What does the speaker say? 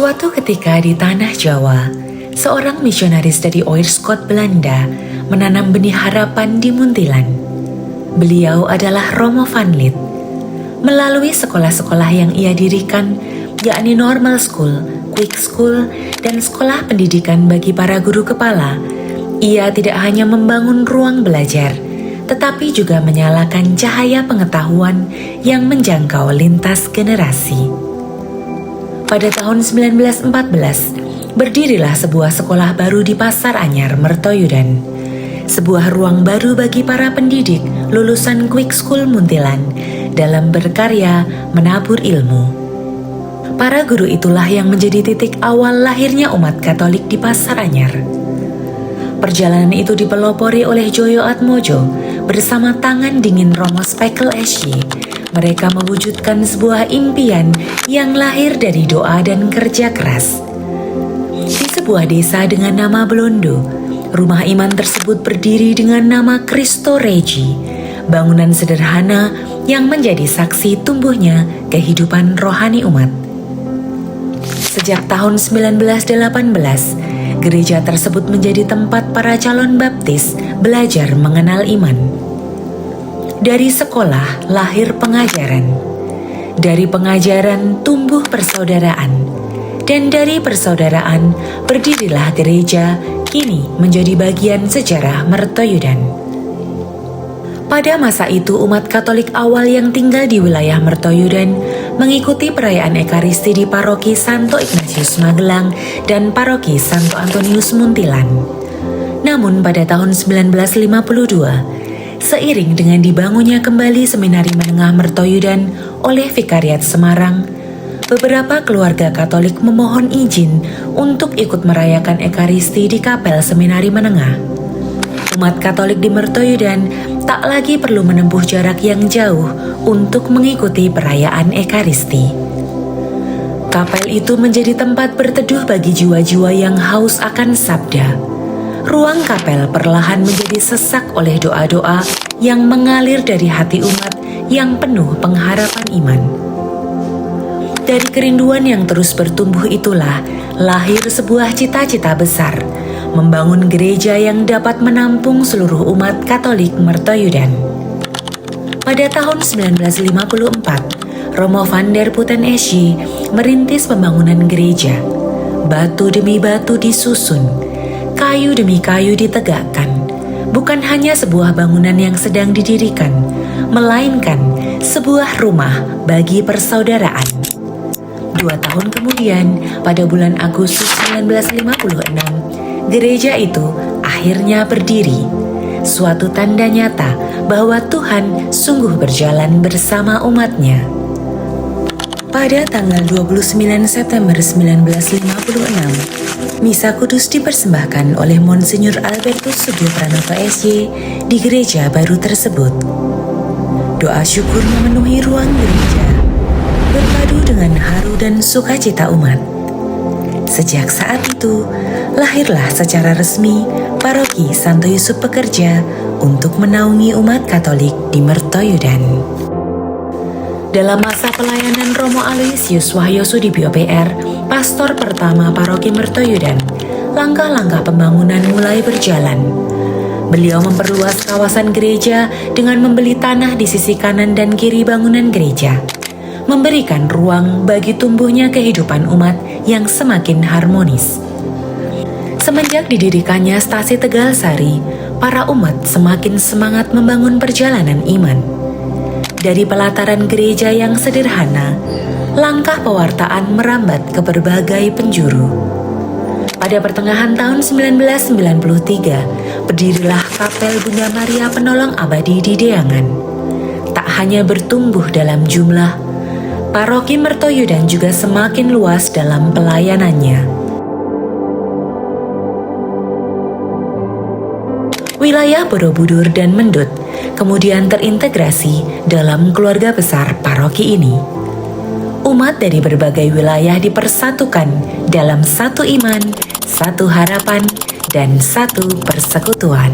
Suatu ketika di tanah Jawa, seorang misionaris dari Oirscott, Belanda, menanam benih harapan di Muntilan. Beliau adalah Romo van Lith. Melalui sekolah-sekolah yang ia dirikan, yakni Normal School, Quick School, dan sekolah pendidikan bagi para guru kepala, ia tidak hanya membangun ruang belajar, tetapi juga menyalakan cahaya pengetahuan yang menjangkau lintas generasi. Pada tahun 1914, berdirilah sebuah sekolah baru di Pasar Anyar, Mertoyudan. Sebuah ruang baru bagi para pendidik lulusan Quick School Muntilan dalam berkarya menabur ilmu. Para guru itulah yang menjadi titik awal lahirnya umat Katolik di Pasar Anyar. Perjalanan itu dipelopori oleh Joyo Atmojo bersama tangan dingin Romo Spekel Esy. Mereka mewujudkan sebuah impian yang lahir dari doa dan kerja keras. Di sebuah desa dengan nama Blondo, rumah iman tersebut berdiri dengan nama Cristo Regi, bangunan sederhana yang menjadi saksi tumbuhnya kehidupan rohani umat. Sejak tahun 1918, gereja tersebut menjadi tempat para calon baptis belajar mengenal iman. Dari sekolah lahir pengajaran, dari pengajaran tumbuh persaudaraan, dan dari persaudaraan berdirilah gereja, kini menjadi bagian sejarah Mertoyudan. Pada masa itu umat Katolik awal yang tinggal di wilayah Mertoyudan mengikuti perayaan Ekaristi di Paroki Santo Ignatius Magelang dan Paroki Santo Antonius Muntilan. Namun pada tahun 1952, seiring dengan dibangunnya kembali Seminari Menengah Mertoyudan oleh Vikariat Semarang, beberapa keluarga Katolik memohon izin untuk ikut merayakan Ekaristi di Kapel Seminari Menengah. Umat Katolik di Mertoyudan tak lagi perlu menempuh jarak yang jauh untuk mengikuti perayaan Ekaristi. Kapel itu menjadi tempat berteduh bagi jiwa-jiwa yang haus akan sabda. Ruang kapel perlahan menjadi sesak oleh doa-doa yang mengalir dari hati umat yang penuh pengharapan iman. Dari kerinduan yang terus bertumbuh itulah lahir sebuah cita-cita besar, membangun gereja yang dapat menampung seluruh umat Katolik Mertoyudan. Pada tahun 1954, Romo van der Putten Esy merintis pembangunan gereja. Batu demi batu disusun, kayu demi kayu ditegakkan. Bukan hanya sebuah bangunan yang sedang didirikan, melainkan sebuah rumah bagi persaudaraan. 2 tahun kemudian, pada bulan Agustus 1956, gereja itu akhirnya berdiri. Suatu tanda nyata bahwa Tuhan sungguh berjalan bersama umatnya. Pada tanggal 29 September 1956, Misa Kudus dipersembahkan oleh Monsinyur Albertus Sugio Pranoto SY di gereja baru tersebut. Doa syukur memenuhi ruang gereja, berpadu dengan haru dan sukacita umat. Sejak saat itu, lahirlah secara resmi Paroki Santo Yusuf Pekerja untuk menaungi umat Katolik di Mertoyudan. Dalam masa pelayanan Romo Aloysius Wahyoso di BOPR, pastor pertama Paroki Mertoyudan, langkah-langkah pembangunan mulai berjalan. Beliau memperluas kawasan gereja dengan membeli tanah di sisi kanan dan kiri bangunan gereja, memberikan ruang bagi tumbuhnya kehidupan umat yang semakin harmonis. Semenjak didirikannya stasi Tegal Sari, para umat semakin semangat membangun perjalanan iman. Dari pelataran gereja yang sederhana, langkah pewartaan merambat ke berbagai penjuru. Pada pertengahan tahun 1993, berdirilah Kapel Bunda Maria Penolong Abadi di Deangan. Tak hanya bertumbuh dalam jumlah, Paroki Mertoyudan juga semakin luas dalam pelayanannya. Wilayah Borobudur dan Mendut kemudian terintegrasi dalam keluarga besar paroki ini. Umat dari berbagai wilayah dipersatukan dalam satu iman, satu harapan, dan satu persekutuan.